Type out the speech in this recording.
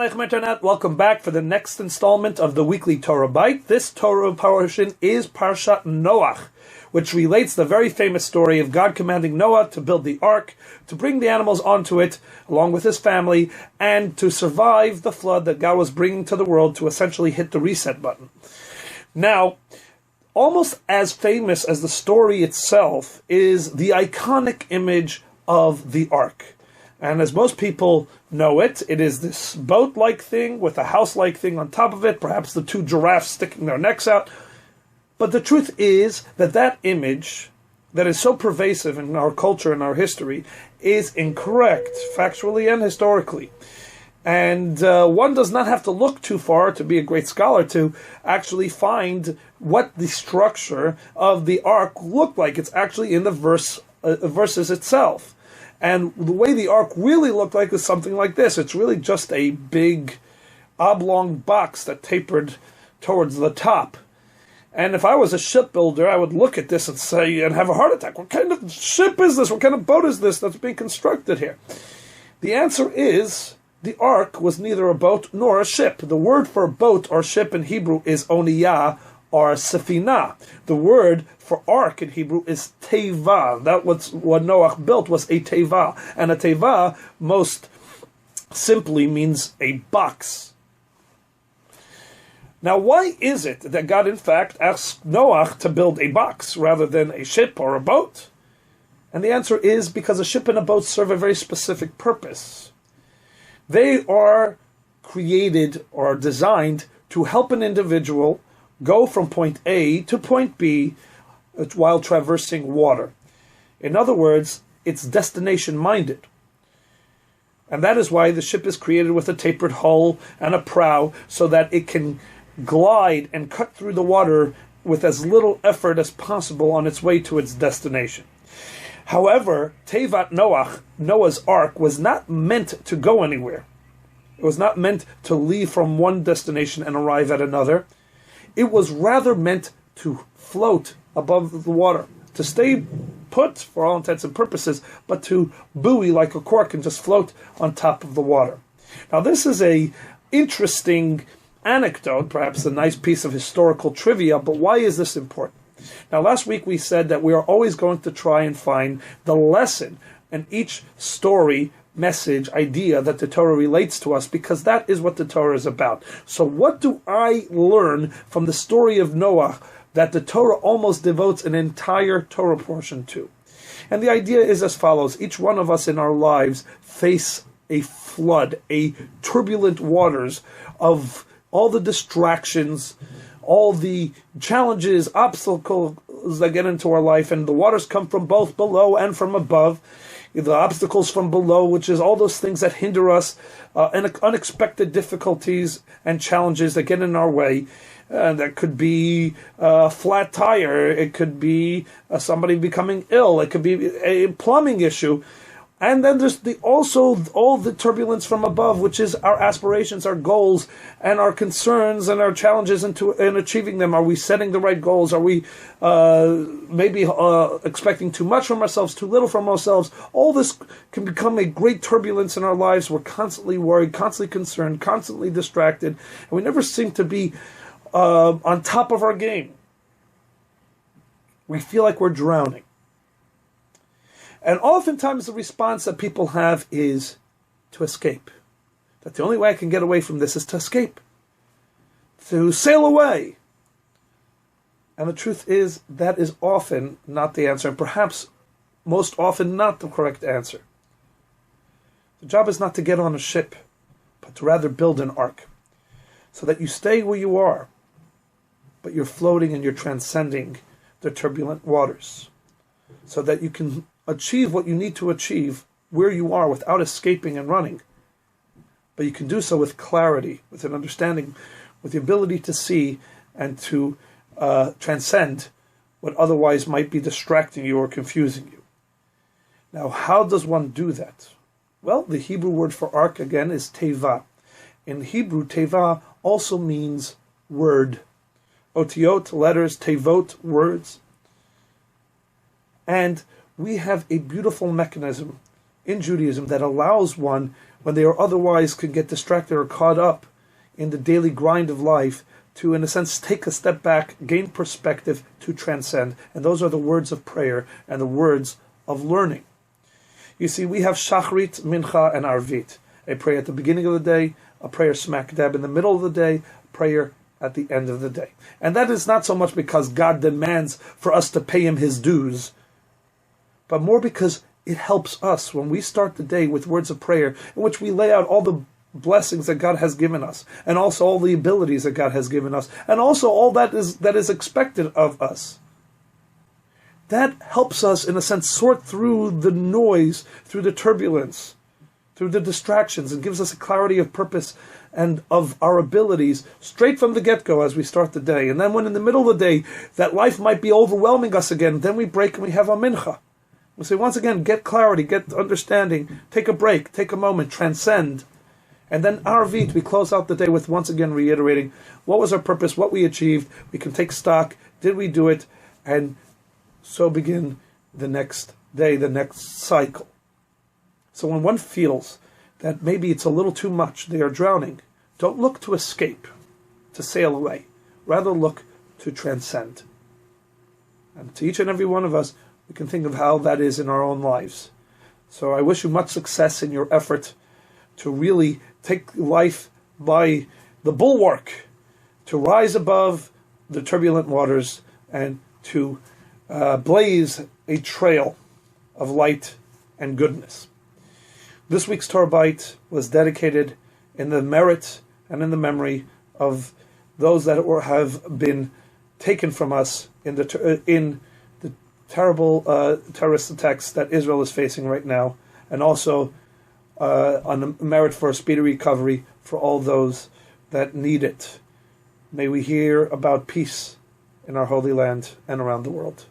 Aleichem Internet. Welcome back for the next installment of the weekly TorahByte. This Torah portion is Parshat Noach, which relates the very famous story of God commanding Noah to build the ark, to bring the animals onto it, along with his family, and to survive the flood that God was bringing to the world, to essentially hit the reset button. Now, almost as famous as the story itself is the iconic image of the ark. And as most people know it, it is this boat-like thing with a house-like thing on top of it, perhaps the two giraffes sticking their necks out. But the truth is that that image that is so pervasive in our culture and our history is incorrect, factually and historically. And one does not have to look too far to be a great scholar to actually find what the structure of the ark looked like. It's actually in the verses itself. And the way the ark really looked like is something like this. It's really just a big oblong box that tapered towards the top. And if I was a shipbuilder, I would look at this and say, and have a heart attack. What kind of ship is this? What kind of boat is this that's being constructed here? The answer is, the ark was neither a boat nor a ship. The word for boat or ship in Hebrew is oniyah or sefina. The word for ark in Hebrew is teva. That was what Noach built, was a teva. And a teva, most simply, means a box. Now, why is it that God, in fact, asked Noach to build a box rather than a ship or a boat? And the answer is because a ship and a boat serve a very specific purpose. They are created or designed to help an individual go from point A to point B while traversing water. In other words, it's destination-minded. And that is why the ship is created with a tapered hull and a prow, so that it can glide and cut through the water with as little effort as possible on its way to its destination. However, Tevat Noach, Noah's ark, was not meant to go anywhere. It was not meant to leave from one destination and arrive at another. It was rather meant to float above the water, to stay put for all intents and purposes, but to buoy like a cork and just float on top of the water. Now, this is a interesting anecdote, perhaps a nice piece of historical trivia, but why is this important? Now, last week we said that we are always going to try and find the lesson in each story, message, idea that the Torah relates to us, because that is what the Torah is about. So what do I learn from the story of Noah that the Torah almost devotes an entire Torah portion to? And the idea is as follows. Each one of us in our lives face a flood, a turbulent waters of all the distractions, all the challenges, obstacles that get into our life, and the waters come from both below and from above. The obstacles from below, which is all those things that hinder us, and unexpected difficulties and challenges that get in our way. That could be a flat tire, it could be somebody becoming ill, it could be a plumbing issue. And then there's also all the turbulence from above, which is our aspirations, our goals, and our concerns and our challenges in achieving them. Are we setting the right goals? Are we maybe expecting too much from ourselves, too little from ourselves? All this can become a great turbulence in our lives. We're constantly worried, constantly concerned, constantly distracted, and we never seem to be on top of our game. We feel like we're drowning. And oftentimes the response that people have is to escape. That the only way I can get away from this is to escape, to sail away. And the truth is, that is often not the answer, and perhaps most often not the correct answer. The job is not to get on a ship, but to rather build an ark, so that you stay where you are, but you're floating and you're transcending the turbulent waters, so that you can achieve what you need to achieve where you are without escaping and running. But you can do so with clarity, with an understanding, with the ability to see and to transcend what otherwise might be distracting you or confusing you. Now, how does one do that? Well, the Hebrew word for ark, again, is teva. In Hebrew, teva also means word. Otiot, letters, tevot, words. And we have a beautiful mechanism in Judaism that allows one, when they are otherwise could get distracted or caught up in the daily grind of life, to, in a sense, take a step back, gain perspective, to transcend. And those are the words of prayer and the words of learning. You see, we have Shachrit, Mincha, and Arvit. A prayer at the beginning of the day, a prayer smack dab in the middle of the day, prayer at the end of the day. And that is not so much because God demands for us to pay him his dues, but more because it helps us when we start the day with words of prayer in which we lay out all the blessings that God has given us, and also all the abilities that God has given us, and also all that is expected of us. That helps us, in a sense, sort through the noise, through the turbulence, through the distractions, and gives us a clarity of purpose and of our abilities straight from the get-go as we start the day. And then when in the middle of the day that life might be overwhelming us again, then we break and we have a mincha. We say, once again, get clarity, get understanding, take a break, take a moment, transcend. And then Arvit, we close out the day with once again reiterating what was our purpose, what we achieved. We can take stock, did we do it? And so begin the next day, the next cycle. So when one feels that maybe it's a little too much, they are drowning, don't look to escape, to sail away. Rather look to transcend. And to each and every one of us, we can think of how that is in our own lives. So I wish you much success in your effort to really take life by the bulwark, to rise above the turbulent waters and to blaze a trail of light and goodness. This week's TorahByte was dedicated in the merit and in the memory of those that have been taken from us in the terrible terrorist attacks that Israel is facing right now, and also on the merit for a speedy recovery for all those that need it. May we hear about peace in our holy land and around the world.